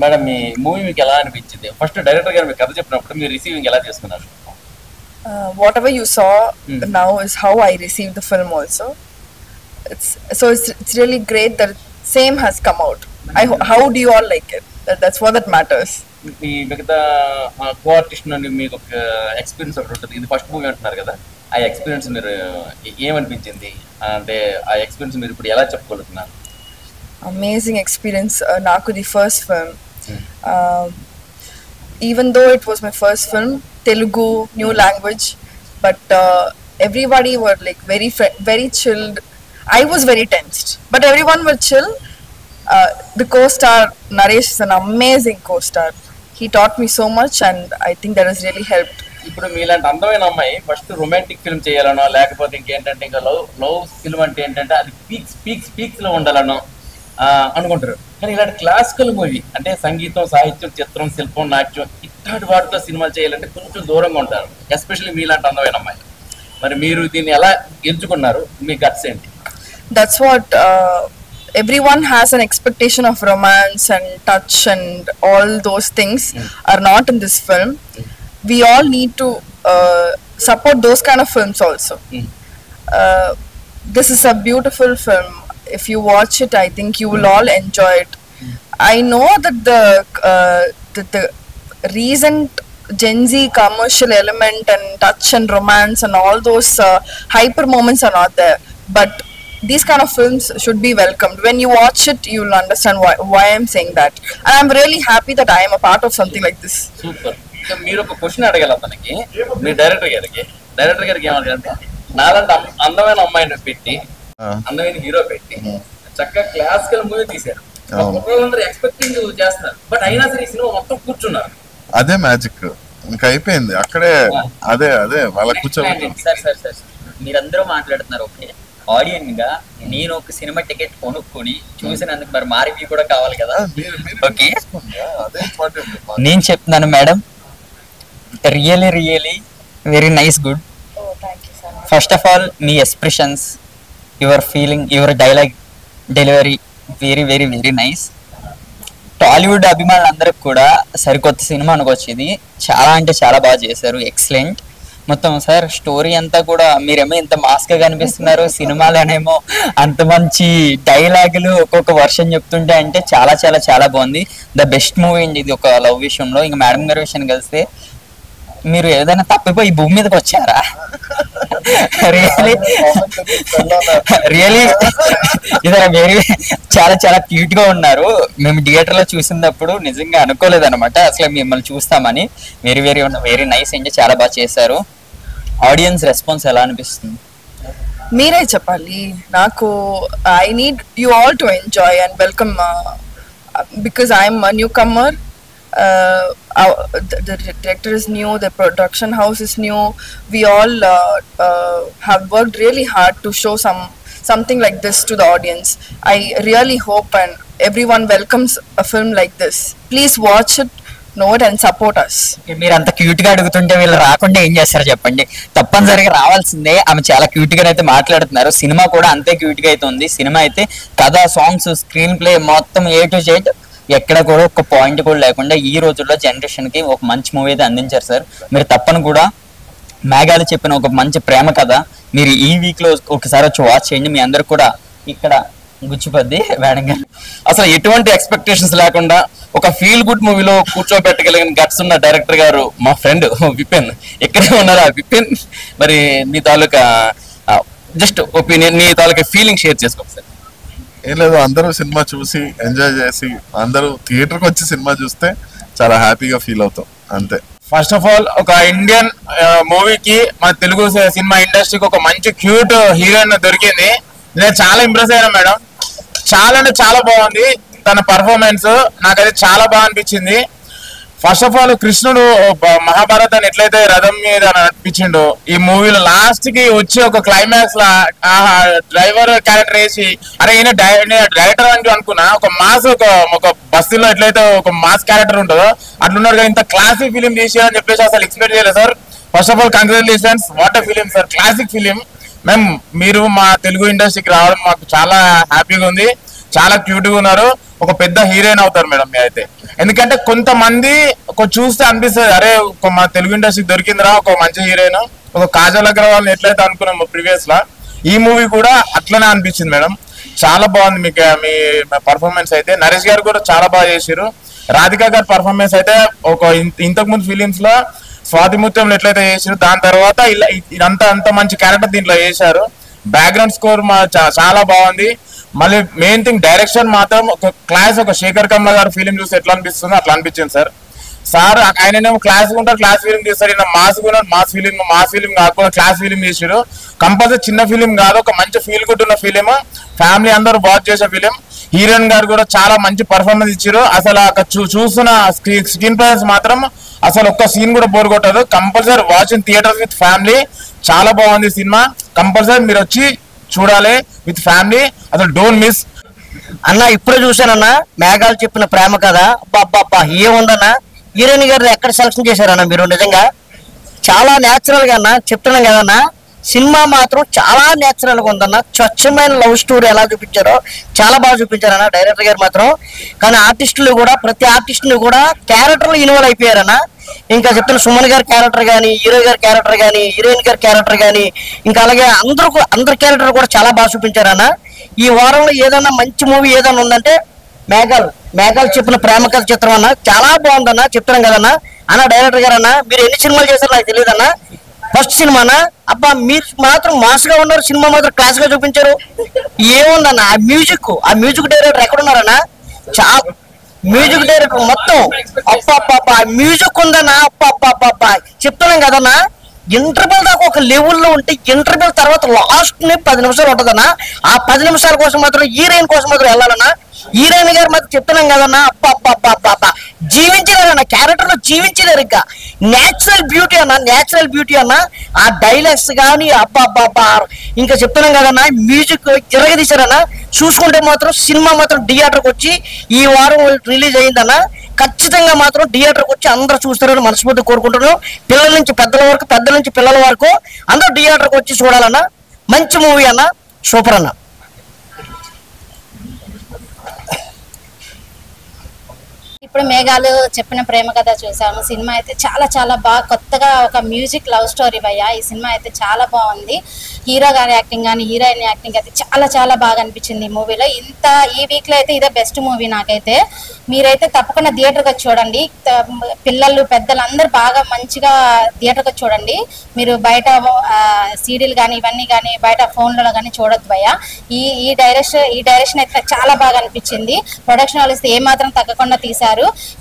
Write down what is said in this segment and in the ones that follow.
Madam మీ movie మీకు ఎలా అనిపించింది? ఫస్ట్ డైరెక్టర్ గారు మీకు కథ చెప్పినప్పుడు మీరు రిసీవింగ్ ఎలా చేసుకున్నారు? Whatever you saw now is how I received the film also. It's really great that same has come out. How do you all like it? That's what that matters. మీ మిగతా co artist నుండి మీకు ఒక experience ఒకటి ఉంటుంది. ఇది first movie అంటున్నారు కదా, ఆ ఎక్స్పీరియన్స్ మీరు ఏమనిపించింది? అంటే ఆ ఎక్స్పీరియన్స్ మీరు ఇప్పుడు ఎలా చెప్పుకోగలుగుతున్నారు? Amazing experience. Naku the first film. Even though it was my first film, Telugu, new language, but everybody were like very chilled. I was very tensed, but everyone were chill. The co-star Naresh is an amazing co-star. He taught me so much, and I think that has really helped. ఇప్పుడు మీలాంటి అందమైన అమ్మాయి first romantic film చేయాలనో లేకపోతే ఇంకేంటంటే ఇంకా love film అంటే ఏంటంటే అది పీక్స్ లో ఉండాలనో అనుకుంటారు. కానీ ఇలాంటి క్లాసికల్ మూవీ అంటే సంగీతం, సాహిత్యం, చిత్రం, శిల్పం, నాట్యం ఇట్లాంటి వాటితో సినిమాలు చేయాలంటే కొంచెం దూరంగా ఉంటారు, ఎస్పెషల్లీ మీలాంటి అందమైన అమ్మాయి. మరి మీరు దీన్ని ఎలా ఎంచుకున్నారు? మీ గట్స్ ఏంటి? That's what everyone has an expectation of romance and touch and all those things are not in this film. We all need to support those kind of films also. This is a beautiful film. If you watch it, I think you will all enjoy it. I know that the recent Gen Z commercial element and touch and romance and all those hyper moments are not there, but these kind of films should be welcomed. When you watch it, you will understand why I'm saying that, and I'm really happy that I am a part of something like this. Super. మీరు ఒక question అడగాలి అతనికి, మీ director గారికి ఏమడగంటే, నాలంటే అందమైన అమ్మాయిని పెట్టి అందమైన hero పెట్టి చక్కగా క్లాసికల్ మూవీ తీశారు. ఒక్కొక్కరు ఎక్స్పెక్టింగ్ చేస్తున్నారు, బట్ అయినా సరే ఈ సినిమా మొత్తం కూర్చున్నారు. అదే మ్యాజిక్ ఇంకా అయిపోయింది అక్కడే. అదే వాళ్ళ కూర్చోబెట్టి సార్ మీరందరూ మాట్లాడుతున్నారు. ఓకే, ఆడియన్స్ గా నేను ఒక సినిమా టికెట్ కొనుక్కొని చూసినందుకు మరి మా రివ్యూ కూడా కావాలి కదా. ఓకే, నేను చెప్తున్నాను madam, really very nice, good. First of all మీ expressions, your feeling, your dialogue delivery very nice. Tollywood అభిమానులందరికి కూడా సరికొత్త సినిమా అనుకోవచ్చు. ఇది చాలా అంటే చాలా బాగా చేశారు, ఎక్సలెంట్. మొత్తం సార్ స్టోరీ అంతా కూడా మీరేమో ఇంత మాస్గా కనిపిస్తున్నారు, సినిమాలోనేమో అంత మంచి డైలాగులు ఒక్కొక్క వర్షన్ చెప్తుంటే అంటే చాలా చాలా చాలా బాగుంది. ద బెస్ట్ మూవీ అండి ఇది ఒక లవ్ విషయంలో. ఇంకా మేడం గారి విషయాన్ని కలిస్తే మీరు ఏదైనా తప్పిపోయి భూమి మీదకి వచ్చారా? రియలీ వెరీ చాలా చాలా క్యూట్ గా ఉన్నారు. మేము థియేటర్ లో చూసినప్పుడు నిజంగా అనుకోలేదు అనమాట అసలు మిమ్మల్ని చూస్తామని. వెరీ నైస్ అండి, చాలా బాగా చేశారు. ఆడియన్స్ రెస్పాన్స్ ఎలా అనిపిస్తుంది? మీరే చెప్పాలి నాకు. I need you all to enjoy and welcome because I'm a newcomer. The director is new, the production house is new. We all have worked really hard to show something like this to the audience. I really hope and everyone welcomes a film like this. Please watch it, know it and support us. మీరు అంత cute గా అడుగుతుంటే వీళ్ళు రాకుండా ఏం చేస్తారు చెప్పండి? తప్పనిసరిగా రావాల్సిందే. ఆమె చాలా క్యూట్ గా అయితే మాట్లాడుతున్నారు. సినిమా కూడా అంతే క్యూట్ గా అయితే ఉంది. సినిమా అయితే కథ, సాంగ్స్, స్క్రీన్ ప్లే మొత్తం A to Z ఎక్కడ కూడా ఒక పాయింట్ కూడా లేకుండా ఈ రోజుల్లో జనరేషన్ కి ఒక మంచి మూవీ అయితే అందించారు సార్. మీరు తప్పని కూడా మేఘాలు చెప్పిన ఒక మంచి ప్రేమ కథ మీరు ఈ వీక్ లో ఒకసారి వచ్చి వాచ్ చేయండి. మీ అందరు కూడా ఇక్కడ గుచ్చిపోద్ది మేడం గారు. అసలు ఎటువంటి ఎక్స్పెక్టేషన్స్ లేకుండా ఒక ఫీల్ గుడ్ మూవీలో కూర్చోబెట్టగలిగిన గట్స్ ఉన్న డైరెక్టర్ గారు మా ఫ్రెండ్ విపిన్. ఇక్కడే ఉన్నారా విపిన్? మరి మీ తాలూకా జస్ట్ ఒపీనియన్, మీ తాలూకా ఫీలింగ్ షేర్ చేసుకోండి సార్. ఏం లేదు, అందరూ సినిమా చూసి ఎంజాయ్ చేసి అందరూ థియేటర్కి వచ్చి సినిమా చూస్తే చాలా హ్యాపీగా ఫీల్ అవుతాం అంతే. ఫస్ట్ ఆఫ్ ఆల్ ఒక ఇండియన్ మూవీకి మన తెలుగు సినిమా ఇండస్ట్రీకి ఒక మంచి క్యూట్ హీరోయిన్ దొరికింది. నేను చాలా ఇంప్రెస్ అయ్యాను మేడం. చాలా అంటే చాలా బాగుంది తన పర్ఫార్మెన్స్. నాకైతే చాలా బాగా అనిపించింది. ఫస్ట్ ఆఫ్ ఆల్ కృష్ణుడు మహాభారతాన్ని ఎట్లయితే రథం మీద నడిపించిండో ఈ మూవీలో లాస్ట్ కి వచ్చి ఒక క్లైమాక్స్ లా డ్రైవర్ క్యారెక్టర్ వేసి అరే ఈయన డైరెక్టర్ అని అనుకున్నా. ఒక మాస్ ఒక బస్సులో ఎట్లయితే ఒక మాస్ క్యారెక్టర్ ఉంటుందో అట్లున్నాడు. ఇంత క్లాసిక్ ఫిలిం తీసేయని చెప్పేసి అసలు ఎక్స్పెక్ట్ చేయలేదు sir. First of all congratulations, what a film sir, classic film. మేము మీరు మా తెలుగు ఇండస్ట్రీకి రావడం మాకు చాలా హ్యాపీగా ఉంది. చాలా క్యూట్ గా ఉన్నారు. ఒక పెద్ద హీరోయిన్ అవుతారు మేడం మీరు అయితే. ఎందుకంటే కొంతమంది చూస్తే అనిపిస్తుంది, అరే మా తెలుగు ఇండస్ట్రీకి దొరికిందిరా ఒక మంచి హీరోయిన్, ఒక కాజల్ అగర్వాల్ ఎట్లయితే అనుకున్నాం ప్రీవియస్ లా, ఈ మూవీ కూడా అట్లనే అనిపించింది మేడం. చాలా బాగుంది మీకు మీ పర్ఫార్మెన్స్ అయితే. నరేష్ గారు కూడా చాలా బాగా చేశారు. రాధిక గారి పర్ఫార్మెన్స్ అయితే ఒక ఇంతకు ముందు ఫిలిమ్స్ లో స్వాతి ముత్యంలో ఎట్లయితే చేశారు, దాని తర్వాత ఇలా ఇదంతా అంత మంచి క్యారెక్టర్ దీంట్లో చేశారు. బ్యాక్గ్రౌండ్ స్కోర్ చాలా బాగుంది. మళ్ళీ మెయిన్ థింగ్ డైరెక్షన్ మాత్రం ఒక క్లాస్, ఒక శేఖర్ కమ్ల గారు ఫిలిం చూస్తే ఎట్లా అనిపిస్తుందో అట్లా అనిపించింది సార్. ఆయననేమో క్లాస్ ఉంటారు, క్లాస్ ఫిలిం తీస్తారు, ఈయన మాస్ కూడా మాస్ ఫిలిం కాకుండా క్లాస్ ఫిలిం చేసారు. కంపల్సరీ చిన్న ఫిలిం కాదు, ఒక మంచి ఫీల్ గుడ్ ఉన్న ఫిలిం, ఫ్యామిలీ అందరూ వాచ్ చేసే ఫిలిం. హీరోయిన్ గారు కూడా చాలా మంచి పర్ఫార్మెన్స్ ఇచ్చారు. అసలు చూస్తున్న స్క్రీన్ ప్రెజెన్స్ మాత్రం అసలు ఒక్క సీన్ కూడా బోర్ కొట్టదు. Compulsory watch in theatre with family. చాలా బాగుంది సినిమా, కంపల్సరీ మీరు వచ్చి చూడాలి విత్ ఫ్యామిలీ, అసలు డోంట్ మిస్. అన్న ఇప్పుడే చూసానన్నా మేఘాలు చెప్పిన ప్రేమ కథ, అబ్బా ఏముందన్నా, హీరోయిన్ గారు ఎక్కడ సెలక్షన్ చేశారన్న మీరు? నిజంగా చాలా న్యాచురల్ గా అన్న చెప్తున్నాం కదన్నా, సినిమా మాత్రం చాలా న్యాచురల్ గా ఉందన్న. స్వచ్ఛమైన లవ్ స్టోరీ ఎలా చూపించారో చాలా బాగా చూపించారన్న డైరెక్టర్ గారు మాత్రం. కానీ ఆర్టిస్టులు కూడా ప్రతి ఆర్టిస్టులు కూడా క్యారెక్టర్లు ఇన్వాల్వ్ అయిపోయారన్న. ఇంకా చెప్తున్న సుమన్ గారి క్యారెక్టర్ కానీ, హీరో గారి క్యారెక్టర్ కానీ, హీరోయిన్ గారి క్యారెక్టర్ కానీ, ఇంకా అలాగే అందరి క్యారెక్టర్ కూడా చాలా బాగా చూపించారన్న. ఈ వారంలో ఏదన్నా మంచి మూవీ ఏదన్నా ఉందంటే మేఘాలు చెప్పిన ప్రేమ కథ చిత్రం అన్న. చాలా బాగుందన్న, చెప్తున్నాం కదన్నా. అన్న డైరెక్టర్ గారు అన్న మీరు ఎన్ని సినిమాలు చేశారో నాకు తెలియదన్నా. ఫస్ట్ సినిమానా అబ్బా మీరు మాత్రం మాస్ గా ఉన్నారు, సినిమా మాత్రం క్లాస్ గా చూపించారు. ఏముందన్న ఆ మ్యూజిక్ డైరెక్టర్ ఎక్కడున్నారన్నా? మ్యూజిక్ డైరెక్టర్ మొత్తం అప్ప మ్యూజిక్ ఉందన్నా. అప్ప చెప్తున్నాం కదన్నా, ఇంటర్వెల్ దాకా ఒక లెవెల్లో ఉంటే ఇంటర్వెల్ తర్వాత లాస్ట్ ని 10 నిమిషాలు ఉంటదన్నా. ఆ 10 నిమిషాల కోసం మాత్రం హీరోయిన్ కోసం మాత్రం వెళ్ళాలన్నా. హీరోయిన్ గారు మాత్రం చెప్తున్నాం కదన్నా, అప్ప జీవించలేరన్న, క్యారెక్టర్ లో జీవించలేరు. ఇంకా న్యాచురల్ బ్యూటీ అన్న. ఆ డైలాగ్స్ కానీ అబ్బా ఇంకా చెప్తున్నాం కదన్నా, మ్యూజిక్ తిరగదీశారన్న. చూసుకుంటే మాత్రం సినిమా మాత్రం థియేటర్కి వచ్చి ఈ వారం రిలీజ్ అయిందన్న. ఖచ్చితంగా మాత్రం థియేటర్కి వచ్చి అందరూ చూస్తారని మనస్ఫూర్తి కోరుకుంటున్నాం. పిల్లల నుంచి పెద్దల వరకు, పెద్దల నుంచి పిల్లల వరకు అందరూ థియేటర్కి వచ్చి చూడాలన్న. మంచి మూవీ అన్న, సూపర్ అన్న. ఇప్పుడు మేఘాలు చెప్పిన ప్రేమ కథ చూసాము. సినిమా అయితే చాలా బాగా కొత్తగా ఒక మ్యూజిక్ లవ్ స్టోరీ భయ్యా. ఈ సినిమా అయితే చాలా బాగుంది. హీరో గారి యాక్టింగ్ కానీ, హీరోయిన్ యాక్టింగ్ అయితే చాలా బాగా అనిపించింది ఈ మూవీలో. ఈ వీక్ లో అయితే ఇదే బెస్ట్ మూవీ నాకైతే. మీరైతే తప్పకుండా థియేటర్కి వచ్చి చూడండి. పిల్లలు పెద్దలు అందరూ బాగా మంచిగా థియేటర్కి వచ్చి చూడండి. మీరు బయట సీడీలు కానీ ఇవన్నీ కానీ బయట ఫోన్లలో కానీ చూడొద్దు భయ్యా. ఈ డైరెక్షన్ అయితే చాలా బాగా అనిపించింది. ప్రొడక్షన్ వాళ్ళు ఏమాత్రం తగ్గకుండా తీశారు.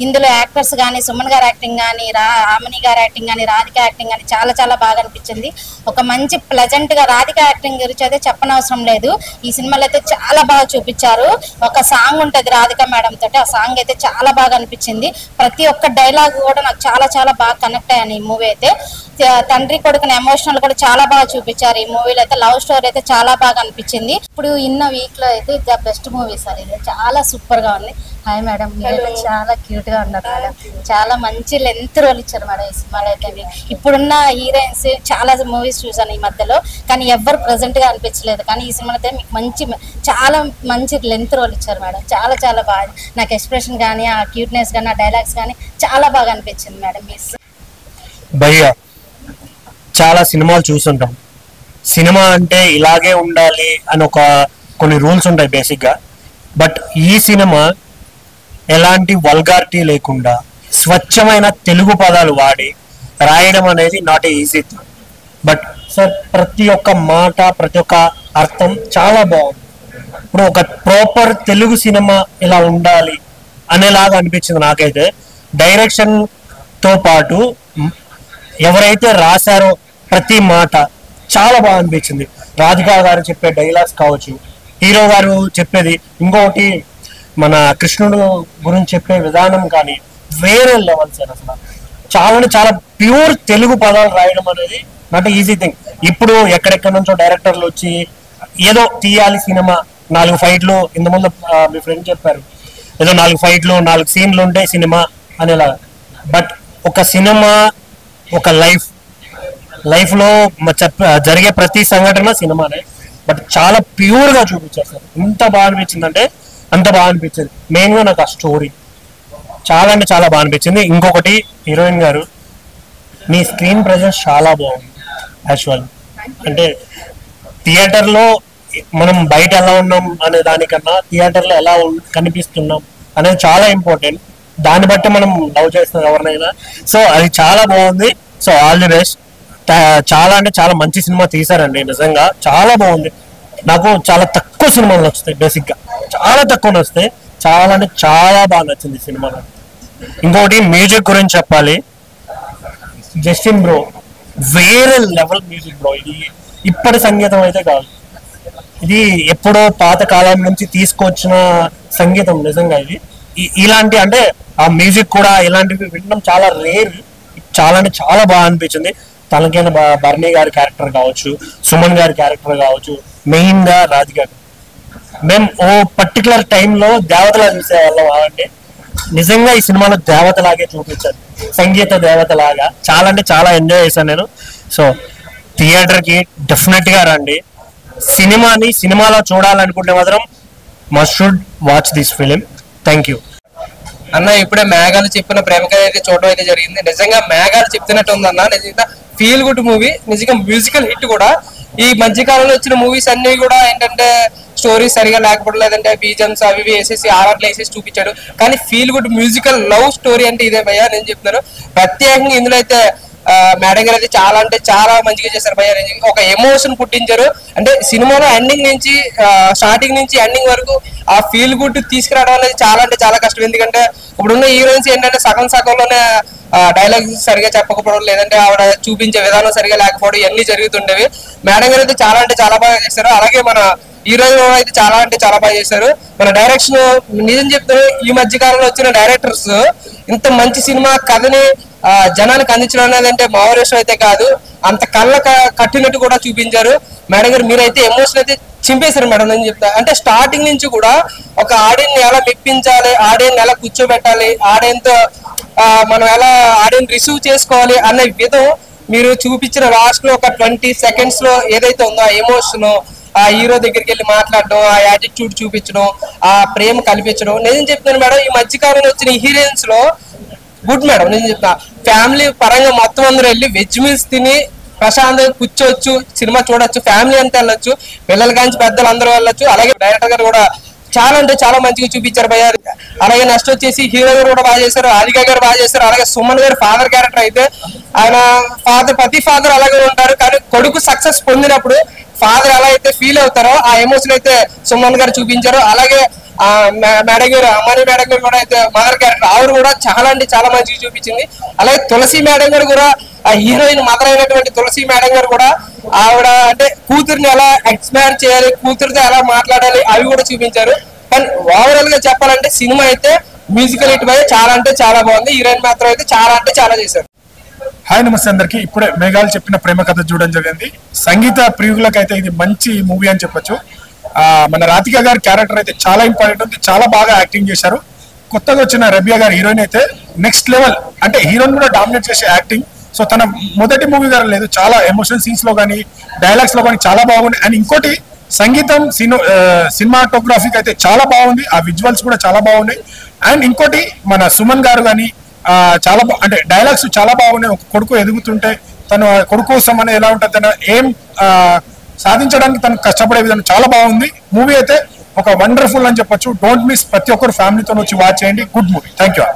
ఇందులో యాక్టర్స్ కానీ, సుమన్ గారి యాక్టింగ్ కానీ, ఆమని గారి యాక్టింగ్ కానీ, రాధిక యాక్టింగ్ కానీ చాలా బాగా అనిపించింది. ఒక మంచి ప్లెజెంట్ గా రాధిక యాక్టింగ్ గురించి అయితే చెప్పనవసరం లేదు. ఈ సినిమాలో అయితే చాలా బాగా చూపించారు. ఒక సాంగ్ ఉంటది రాధిక మేడం తోటి, ఆ సాంగ్ అయితే చాలా బాగా అనిపించింది. ప్రతి ఒక్క డైలాగ్ కూడా నాకు చాలా బాగా కనెక్ట్ అయ్యాను ఈ మూవీ అయితే. తండ్రి కొడుకుని ఎమోషనల్ కూడా చాలా బాగా చూపించారు ఈ మూవీలో అయితే. లవ్ స్టోరీ అయితే చాలా బాగా అనిపించింది. ఇప్పుడు ఇన్న వీక్ లో అయితే ద బెస్ట్ మూవీ సార్ ఇది. చాలా సూపర్ గా ఉంది. హాయ్ మేడం, మీరు చాలా క్యూట్ గా ఉన్నారు మేడం. చాలా మంచి లెంత్ రోల్ ఇచ్చారు మేడం ఈ సినిమాలో అయితే. ఇప్పుడున్న హీరోయిన్స్ చాలా మూవీస్ చూసాను ఈ మధ్యలో, కానీ ఎవ్వరు ప్రెసెంట్ గా అనిపించలేదు. కానీ ఈ సినిమాలో అయితే మీకు చాలా మంచి లెంత్ రోల్ ఇచ్చారు మేడం. చాలా బాగా నాకు ఎక్స్ప్రెషన్ కానీ, ఆ క్యూట్నెస్ కానీ, ఆ డైలాగ్స్ కానీ చాలా బాగా అనిపించింది మేడం. మిస్ భయ్యా చాలా సినిమాలు చూస్తుంటాం. సినిమా అంటే ఇలాగే ఉండాలి అని కొన్ని రూల్స్ ఉంటాయి బేసిక్గా. బట్ ఈ సినిమా ఎలాంటి వల్గారిటీ లేకుండా స్వచ్ఛమైన తెలుగు పదాలు వాడి రాయడం అనేది నాట్ ఈజీ. బట్ సార్ ప్రతి ఒక్క మాట, ప్రతి ఒక్క అర్థం చాలా బాగుంది. ఇప్పుడు ఒక ప్రాపర్ తెలుగు సినిమా ఇలా ఉండాలి అనేలాగా అనిపించింది నాకైతే. డైరెక్షన్తో పాటు ఎవరైతే రాశారో ప్రతి మాట చాలా బాగా అనిపించింది. రాధికా గారు చెప్పే డైలాగ్స్ కావచ్చు, హీరో గారు చెప్పేది, ఇంకొకటి మన కృష్ణుడు గురించి చెప్పే విధానం కానీ వేరే లెవెల్ సార్. అసలు చాలా ప్యూర్ తెలుగు పదాలు రాయడం అనేది నాట్ ఈజీ థింగ్. ఇప్పుడు ఎక్కడెక్కడ నుంచో డైరెక్టర్లు వచ్చి ఏదో తీయాలి సినిమా, 4 ఫైట్లు, ఇంతకుముందు మీ ఫ్రెండ్ చెప్పారు ఏదో 4 ఫైట్లు 4 సీన్లు ఉంటే సినిమా అనేలాగా. బట్ ఒక సినిమా ఒక లైఫ్లో జరిగే ప్రతి సంఘటన సినిమానే. బట్ చాలా ప్యూర్గా చూపించారు సార్. ఎంత బాగా అనిపించిందంటే అంత బాగా అనిపించింది. మెయిన్గా నాకు ఆ స్టోరీ చాలా అంటే చాలా బాగా అనిపించింది. ఇంకొకటి హీరోయిన్ గారు మీ స్క్రీన్ ప్రెజెన్స్ చాలా బాగుంది. యాక్చువల్ అంటే థియేటర్లో మనం బయట ఎలా ఉన్నాం అనే దానికన్నా థియేటర్లో ఎలా కనిపిస్తున్నాం అనేది చాలా ఇంపార్టెంట్. దాన్ని బట్టి మనం లవ్ చేస్తాం ఎవరినైనా. సో అది చాలా బాగుంది. So all the best. చాలా అంటే చాలా మంచి సినిమా తీశారండి, నిజంగా చాలా బాగుంది. నాకు చాలా తక్కువ సినిమాలు నచ్చుతాయి, బేసిక్గా చాలా తక్కువ నచ్చుతాయి. చాలా అంటే చాలా బాగా నచ్చింది సినిమా. ఇంకోటి మ్యూజిక్ గురించి చెప్పాలి. జస్టిన్ బ్రో వేరే లెవెల్ మ్యూజిక్ బ్రో. ఇది ఇప్పటి సంగీతం అయితే కాదు, ఇది ఎప్పుడో పాత కాలం నుంచి తీసుకొచ్చిన సంగీతం. నిజంగా ఇది ఇలాంటి అంటే ఆ మ్యూజిక్ కూడా ఇలాంటివి వినడం చాలా రేర్. చాలా అంటే చాలా బాగా అనిపించింది. తనకైన బర్నీ గారి క్యారెక్టర్ కావచ్చు, సుమన్ గారి క్యారెక్టర్ కావచ్చు, మెయిన్ గా రాధిక. మేము ఓ పర్టికులర్ టైంలో దేవతలా చూసేవాళ్ళం. అంటే నిజంగా ఈ సినిమాలో దేవతలాగే చూపించారు, సంగీత దేవతలాగా. చాలా అంటే చాలా ఎంజాయ్ చేశాను నేను. సో థియేటర్కి డెఫినెట్ గా రండి. సినిమాలో చూడాలనుకుంటే మాత్రం must should watch this film. Thank you అన్న. ఇప్పుడే మేఘాలు చెప్పిన ప్రేమ కథ అయితే చూడడం అయితే జరిగింది. నిజంగా మేఘాలు చెప్తున్నట్టు ఉందన్న. నిజంగా ఫీల్ గుడ్ మూవీ, నిజంగా మ్యూజికల్ హిట్ కూడా. ఈ మధ్యకాలంలో వచ్చిన మూవీస్ అన్ని కూడా ఏంటంటే స్టోరీ సరిగా లేకపోవడం, లేదంటే బీజమ్స్ అవి వేసేసి ఆర్ఆర్లు వేసేసి చూపించాడు. కానీ feel good musical love story అంటే ఇదే భయ్యా. నేను చెప్తున్నాను, ప్రత్యేకంగా ఇందులో అయితే మేడం గారు అయితే చాలా అంటే చాలా మంచిగా చేశారు భయ్యా. ఒక ఎమోషన్ పుట్టించారు. అంటే సినిమాలో ఎండింగ్ నుంచి స్టార్టింగ్ నుంచి ఎండింగ్ వరకు ఆ ఫీల్ గుడ్ తీసుకురావడం అనేది చాలా అంటే చాలా కష్టం. ఎందుకంటే ఇప్పుడున్న హీరోయిన్స్ ఏంటంటే సగం సగంలోనే డైలాగ్స్ సరిగా చెప్పకపోవడం, లేదంటే ఆవిడ చూపించే విధానం సరిగా లేకపోవడం, ఇవన్నీ జరుగుతుండేవి. మేడం గారు అయితే చాలా అంటే చాలా బాగా చేశారు. అలాగే మన హీరోయిన్ అయితే చాలా అంటే చాలా బాగా చేశారు. మన డైరెక్షన్ నిజం చెప్తారు, ఈ మధ్య కాలంలో వచ్చిన డైరెక్టర్స్ ఇంత మంచి సినిమా కథని జనానికి అందించడం అనేది అంటే మామూలు అయితే కాదు. అంత కళ్ళ కట్టినట్టు కూడా చూపించారు మేడం గారు. మీరైతే ఎమోషన్ అయితే చింపేశారు మేడం. నేను చెప్తా అంటే స్టార్టింగ్ నుంచి కూడా ఒక ఆడియన్ ఎలా మెప్పించాలి, ఆడియన్ ఎలా కూర్చోబెట్టాలి, ఆడియన్తో మనం ఎలా ఆడియన్ రిసీవ్ చేసుకోవాలి అనే విధం మీరు చూపించిన లాస్ట్ లో ఒక 20 seconds లో ఏదైతే ఉందో ఆ ఎమోషన్, ఆ హీరో దగ్గరికి వెళ్ళి మాట్లాడడం, ఆ యాటిట్యూడ్ చూపించడం, ఆ ప్రేమ కల్పించడం. నేను చెప్తాను మేడం, ఈ మధ్యకాలంలో వచ్చిన హీరోయిన్స్ లో గుడ్ మేడం. నేను చెప్తా ఫ్యామిలీ పరంగా మొత్తం అందరూ వెళ్ళి వెజ్ మీల్స్ తిని ప్రశాంతంగా కూర్చోవచ్చు, సినిమా చూడొచ్చు, ఫ్యామిలీ అంతా వెళ్ళొచ్చు, పిల్లల కాంచి పెద్దలు అందరూ వెళ్ళొచ్చు. అలాగే డైరెక్టర్ గారు కూడా చాలా అంటే చాలా మంచిగా చూపించారు భయ్య. అలాగే నెక్స్ట్ వచ్చేసి హీరో గారు కూడా బాగా చేశారు, రాధిక గారు బాగా చేశారు. అలాగే సుమన్ గారు ఫాదర్ క్యారెక్టర్ అయితే ఆయన ప్రతి ఫాదర్ అలాగే ఉంటారు, కానీ కొడుకు సక్సెస్ పొందినప్పుడు ఫాదర్ ఎలా అయితే ఫీల్ అవుతారో ఆ ఎమోషన్ అయితే సుమన్ గారు చూపించారు. అలాగే మేడం గారు, అమ్మాయి మేడం గారు కూడా అయితే మదర్ క్యారెక్టర్ ఆవిడ కూడా చాలా అంటే చాలా మంచిగా చూపించింది. అలాగే తులసి మేడం గారు కూడా ఆ హీరోయిన్ మదర్ అయినటువంటి తులసి మేడం గారు కూడా ఆవిడ అంటే కూతుర్ని ఎలా ఎక్స్పైర్ చేయాలి, కూతురుతో ఎలా మాట్లాడాలి అవి కూడా చూపించారు. కానీ ఓవరాల్ గా చెప్పాలంటే సినిమా అయితే మ్యూజికల్ హిట్ పై చాలా అంటే చాలా బాగుంది. హీరోయిన్ మాత్రం అయితే చాలా అంటే చాలా చేశారు. హాయ్ నమస్తే అందరికి. ఇప్పుడే మేఘాలు చెప్పిన ప్రేమ కథ చూడడం జరిగింది. సంగీత ప్రియులకు అయితే ఇది మంచి మూవీ అని చెప్పొచ్చు. మన రాధిక గారి క్యారెక్టర్ అయితే చాలా ఇంపార్టెంట్ ఉంది, చాలా బాగా యాక్టింగ్ చేశారు. కొత్తగా వచ్చిన రబియా గారి హీరోయిన్ అయితే నెక్స్ట్ లెవెల్, అంటే హీరోయిన్ కూడా డామినేట్ చేసే యాక్టింగ్. సో తన మొదటి మూవీ గారు లేదు, చాలా ఎమోషనల్ సీన్స్ లో కానీ డైలాగ్స్ లో కానీ చాలా బాగుంది. అండ్ ఇంకోటి సంగీతం సినిమాటోగ్రఫీకి అయితే చాలా బాగుంది, ఆ విజువల్స్ కూడా చాలా బాగున్నాయి. అండ్ ఇంకోటి మన సుమన్ గారు కానీ చాలా అంటే డైలాగ్స్ చాలా బాగున్నాయి. ఒక కొడుకు ఎదుగుతుంటే తను కొడుకు కోసం అని ఎలా ఉంటుంది, తన ఏం సాధించడానికి తను కష్టపడే విధానం చాలా బాగుంది. మూవీ అయితే ఒక వండర్ఫుల్ అని చెప్పొచ్చు. డోంట్ మిస్, ప్రతి ఒక్కరు ఫ్యామిలీతో వచ్చి వాచ్ చేయండి. Good movie. Thank you.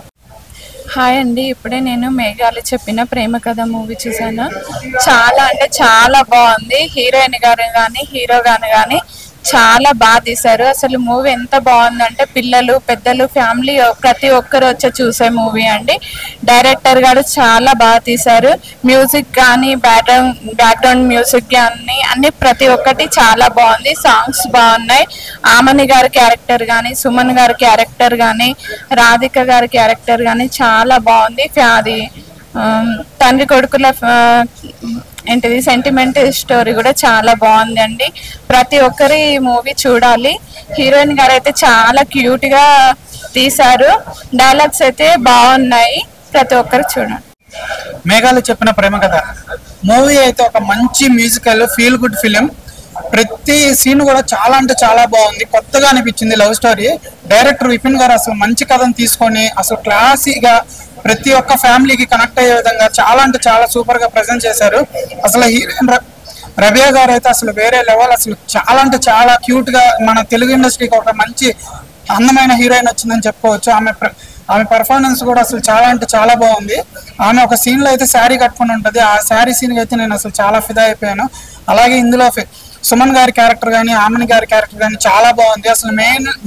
Hi అండి. ఇప్పుడే నేను మేఘాలు చెప్పిన ప్రేమ కథ మూవీ చూసాను. చాలా అంటే చాలా బాగుంది. హీరోయిన్ గారు కానీ హీరో గారు కానీ చాలా బాగా తీశారు. అసలు మూవీ ఎంత బాగుందంటే పిల్లలు పెద్దలు ఫ్యామిలీ ప్రతి ఒక్కరు వచ్చి చూసే మూవీ అండి. డైరెక్టర్ గారు చాలా బాగా తీశారు. మ్యూజిక్ కానీ బ్యాక్గ్రౌండ్ మ్యూజిక్ కానీ అన్ని ప్రతి ఒక్కటి చాలా బాగుంది. సాంగ్స్ బాగున్నాయి. ఆమని గారి క్యారెక్టర్ కానీ సుమన్ గారి క్యారెక్టర్ కానీ రాధిక గారి క్యారెక్టర్ కానీ చాలా బాగుంది. అది తండ్రి కొడుకుల ఏంటిది సెంటిమెంట్ స్టోరీ కూడా చాలా బాగుంది అండి. ప్రతి ఒక్కరు ఈ మూవీ చూడాలి. హీరోయిన్ గారు అయితే చాలా క్యూట్ గా తీశారు. డైలాగ్స్ అయితే బాగున్నాయి. ప్రతి ఒక్కరు చూడండి. మేఘాలు చెప్పిన ప్రేమ కథ మూవీ అయితే ఒక మంచి మ్యూజికల్ ఫీల్ గుడ్ ఫిలిం. ప్రతి సీన్ కూడా చాలా అంటే చాలా బాగుంది, కొత్తగా అనిపించింది లవ్ స్టోరీ. డైరెక్టర్ విపిన్ గారు అసలు మంచి కథను తీసుకొని అసలు క్లాసీగా ప్రతి ఒక్క ఫ్యామిలీకి కనెక్ట్ అయ్యే విధంగా చాలా అంటే చాలా సూపర్ గా ప్రజెంట్ చేశారు. అసలు హీరోయిన్ రబియా గారు అయితే అసలు వేరే లెవెల్, అసలు చాలా అంటే చాలా క్యూట్ గా మన తెలుగు ఇండస్ట్రీకి ఒక మంచి అందమైన హీరోయిన్ వచ్చిందని చెప్పుకోవచ్చు. ఆమె పర్ఫార్మెన్స్ కూడా అసలు చాలా అంటే చాలా బాగుంది. ఆమె ఒక సీన్ లో అయితే శారీ కట్టుకుని ఉంటది, ఆ శారీ సీన్ అయితే నేను అసలు చాలా ఫిదా అయిపోయాను. అలాగే ఇందులో సుమన్ గారి క్యారెక్టర్ కానీ ఆమెని గారి క్యారెక్టర్ కానీ చాలా బాగుంది. అసలు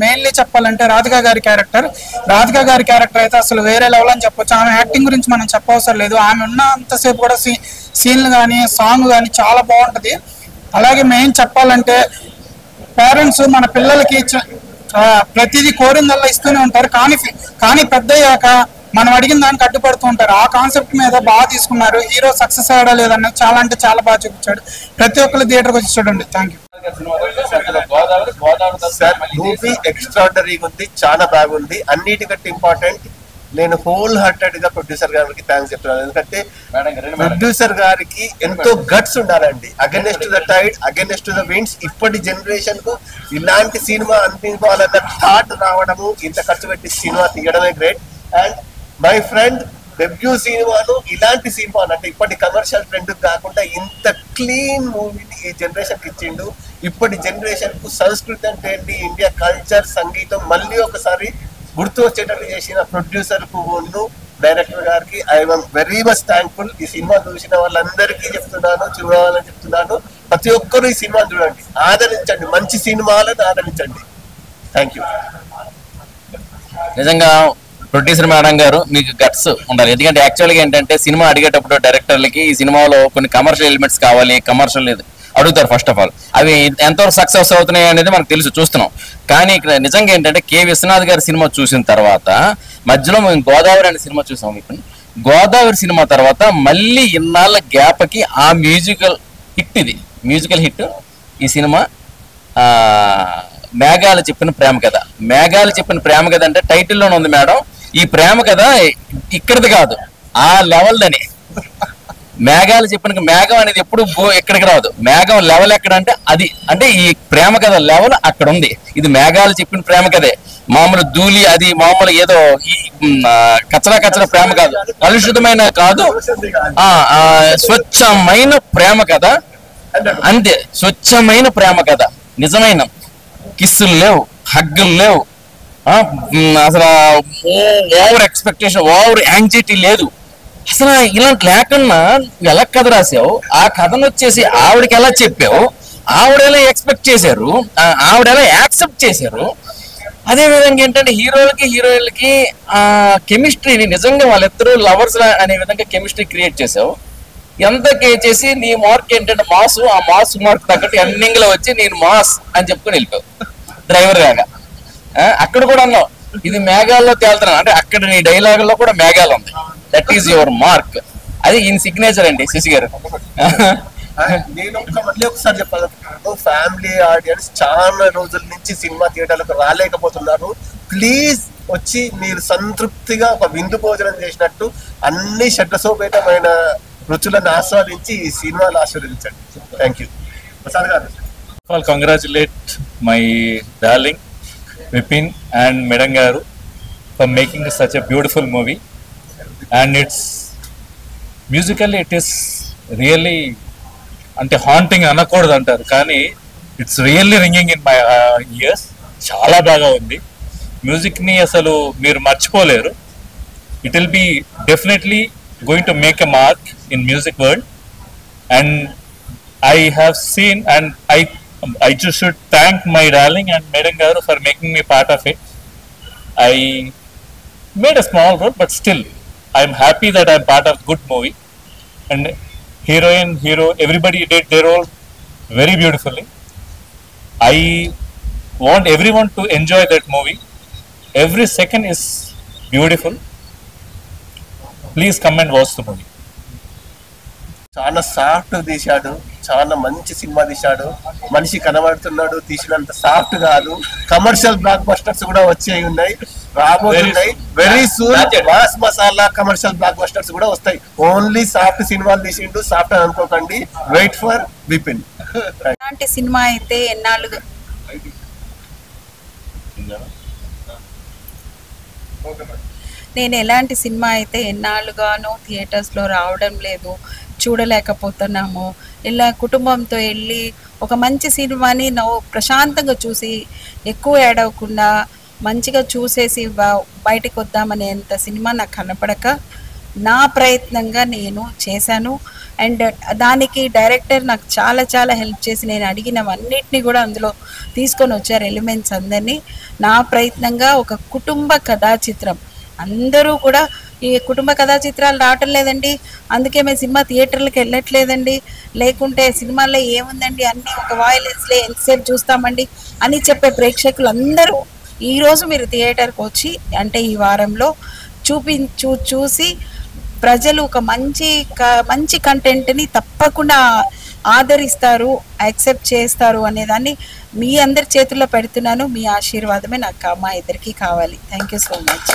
మెయిన్లీ చెప్పాలంటే రాధిక గారి క్యారెక్టర్ అయితే అసలు వేరే లెవెల్ అని చెప్పొచ్చు. ఆమె యాక్టింగ్ గురించి మనం చెప్పవసరం లేదు, ఆమె ఉన్నంతసేపు కూడా సీన్లు కానీ సాంగ్ కానీ చాలా బాగుంటది. అలాగే మెయిన్ చెప్పాలంటే పేరెంట్స్ మన పిల్లలకి ప్రతిదీ కోరిందల్లా ఇస్తూనే ఉంటారు, కానీ పెద్ద అయ్యాక మనం అడిగిన దానికి అడ్డుపడుతూ ఉంటారు. ఆ కాన్సెప్ట్ మీద బాగా తీసుకున్నారు. హీరో సక్సెస్ అయ్యాడా లేదన్న చాలా అంటే చాలా బాగా చూపించాడు. ప్రతి ఒక్కరు థియేటర్కి వచ్చి చూడండి. Thank you. సార్ మూవీ ఎక్స్ట్రాడనరీగా ఉంది, చాలా బాగుంది. అన్నిటికంటే ఇంపార్టెంట్ నేను హోల్ హార్టెడ్ గా ప్రొడ్యూసర్ గారికి థ్యాంక్స్ చెప్తున్నాను. ఎందుకంటే ప్రొడ్యూసర్ గారికి ఎంతో గట్స్ ఉండాలండి. Against the tide, against the winds. ఇప్పటి జనరేషన్ కు ఇలాంటి సినిమా అనిపించాలన్న థాట్ రావడము, ఇంత ఖర్చు పెట్టి సినిమా తీయడమే great. And my friend debut సినిమాను ఇలాంటి సినిమాను అంటే ఇప్పటి కమర్షియల్ ట్రెండ్ కాకుండా ఇంత క్లీన్ మూవీని ఈ జనరేషన్ కి ఇచ్చిండు. ఇప్పటి జనరేషన్ కు సంస్కృతి అంటే ఏంటి, ఇండియా కల్చర్, సంగీతం మళ్ళీ ఒకసారి గుర్తు వచ్చేటట్టు చేసిన ప్రొడ్యూసర్ కు డైరెక్టర్ గారికి ఐఎమ్ వెరీ మచ్ థ్యాంక్ఫుల్. ఈ సినిమా చూసిన వాళ్ళందరికీ చెప్తున్నాను, చూడాలని చెప్తున్నాను. ప్రతి ఒక్కరు ఈ సినిమా చూడండి, ఆదరించండి, మంచి సినిమాలను ఆదరించండి. Thank you. నిజంగా ప్రొడ్యూసర్ మేడం గారు మీకు గట్స్ ఉండాలి. ఎందుకంటే యాక్చువల్గా ఏంటంటే సినిమా అడిగేటప్పుడు డైరెక్టర్లకి ఈ సినిమాలో కొన్ని కమర్షియల్ ఎలిమెంట్స్ కావాలి, కమర్షియల్ అడుగుతారు ఫస్ట్ ఆఫ్ ఆల్. అవి ఎంతవరకు సక్సెస్ అవుతున్నాయి అనేది మనకు తెలుసు, చూస్తున్నాం. కానీ ఇక్కడ నిజంగా ఏంటంటే కె విశ్వనాథ్ గారి సినిమా చూసిన తర్వాత మధ్యలో మేము గోదావరి అనే సినిమా చూసాం. ఇప్పుడు గోదావరి సినిమా తర్వాత మళ్ళీ ఇన్నాళ్ళ గ్యాప్కి ఆ మ్యూజికల్ హిట్ ఈ సినిమా మేఘాలు చెప్పిన ప్రేమ కథ. మేఘాలు చెప్పిన ప్రేమ కథ అంటే టైటిల్లోనే ఉంది మేడం. ఈ ప్రేమ కథ ఇక్కడిది కాదు, ఆ లెవెల్దని. మేఘాలు చెప్పిన మేఘం అనేది ఎప్పుడు ఎక్కడికి రాదు. మేఘం లెవెల్ ఎక్కడ అంటే అది, అంటే ఈ ప్రేమ కథ లెవెల్ అక్కడ ఉంది. ఇది మేఘాలు చెప్పిన ప్రేమ కథే. మామూలు ధూళి అది మామూలు ఏదో ఈ కచ్చరా ప్రేమ కాదు, కలుషితమైన కాదు, స్వచ్ఛమైన ప్రేమ కథ. అంతే, స్వచ్ఛమైన ప్రేమ కథ. నిజమైన కిస్సులు లేవు, హగ్గులు లేవు, అసలు ఓవర్ ఎక్స్పెక్టేషన్, ఓవర్ యాంగ్జైటీ లేదు. అసలు ఇలాంటి లేకుండా ఎలా కథ రాసావు, ఆ కథను వచ్చేసి ఆవిడకి ఎలా చెప్పావు, ఆవిడ ఎలా ఎక్స్పెక్ట్ చేశారు, ఆవిడ ఎలా యాక్సెప్ట్ చేశారు. అదే విధంగా ఏంటంటే హీరోలకి హీరోయిన్లకి ఆ కెమిస్ట్రీని నిజంగా వాళ్ళిద్దరూ లవర్స్ అనే విధంగా కెమిస్ట్రీ క్రియేట్ చేసావు. ఎంత చేసి నీ మార్క్ ఏంటంటే మాస్, ఆ మాస్ మార్క్ తగ్గట్టు ఎండింగ్ లో వచ్చి నేను మాస్ అని చెప్పుకొని వెళ్ళిపోయావు డ్రైవర్ లాగా. అక్కడ కూడా అన్నావు ఇది మేఘాల్లో తేలుతున్నాను అంటే, అక్కడ నీ డైలాగ్ లో కూడా మేఘాలు ఉంది. దట్ ఈస్ యువర్ మార్క్, అది ఇన్ సిగ్నేచర్ అండి శశి గారు. నేను మళ్ళీ ఒకసారి చెప్పాలి, ఫ్యామిలీ ఆడియన్స్ చాలా రోజుల నుంచి సినిమా థియేటర్లకు రాలేకపోతున్నారు. ప్లీజ్ వచ్చి మీరు సంతృప్తిగా ఒక విందు భోజనం చేసినట్టు అన్ని షడ్రసోపేతమైన రుచులను ఆస్వాదించి ఈ సినిమాలు ఆస్వాదించండి. Thank you. ప్రసాద్ గారు. I'll congratulate my darling Vipin and Madam Garu for making such a beautiful movie, and it's musically it is really ante haunting అనకూడదు అంటారు, కానీ it's really ringing in my ears. చాలా బాగా ఉంది. మ్యూజిక్ ని అసలు మీరు మర్చిపోలేరు. It will be definitely going to make a mark in music world, and I have seen, and I just should thank my darling and Madam Garu for making me part of it. I made a small role, but still I am happy that I am part of good movie, and heroine, hero, everybody did their role very beautifully. I want everyone to enjoy that movie. Every second is beautiful. Please come and watch the movie. చాలా soft తీశాడు, చాలా మంచి సినిమా తీశాడు. మనిషి కనబడుతున్నాడు, తీసినంత soft కాదు. కమర్షియల్ బ్లాక్ బస్టర్స్ కూడా వచ్చేవి ఉన్నాయి, రాబోతున్నాయి. Very soon mass masala commercial blockbusters కూడా వస్తాయి. ఓన్లీ సాఫ్ట్ సినిమాలు తీసిండు, సాఫ్ట్ అని అనుకోకండి. Wait for Vipin. ఇలాంటి సినిమా అయితే ఎన్నాళ్ళుగా నేను ఎలాంటి సినిమా అయితే ఎన్నాళ్ళుగానో థియేటర్స్లో రావడం లేదు, చూడలేకపోతున్నాము. ఇలా కుటుంబంతో వెళ్ళి ఒక మంచి సినిమాని ప్రశాంతంగా చూసి ఎక్కువ ఏడవకుండా మంచిగా చూసేసి బయటకు వద్దామనేంత సినిమా నాకు కనపడక నా ప్రయత్నంగా నేను చేశాను. అండ్ దానికి డైరెక్టర్ నాకు చాలా చాలా హెల్ప్ చేసి నేను అడిగినవన్నిటిని కూడా అందులో తీసుకొని వచ్చారు, ఎలిమెంట్స్ అందరినీ. నా ప్రయత్నంగా ఒక కుటుంబ కథా చిత్రం, అందరూ కూడా ఈ కుటుంబ కథా చిత్రాలు రావటం లేదండి, అందుకే మేము సినిమా థియేటర్లకు వెళ్ళట్లేదండి, లేకుంటే సినిమాల్లో ఏముందండి అన్నీ ఒక వాయిలెన్స్లే ఎంతసేపు చూస్తామండి అని చెప్పే ప్రేక్షకులు అందరూ ఈరోజు మీరు థియేటర్కి వచ్చి అంటే ఈ వారంలో చూసి ప్రజలు ఒక మంచి కంటెంట్ని తప్పకుండా ఆదరిస్తారు, యాక్సెప్ట్ చేస్తారు అనేదాన్ని మీ అందరి చేతుల్లో పెడుతున్నాను. మీ ఆశీర్వాదమే నాకు మా ఇద్దరికి కావాలి. Thank you so much.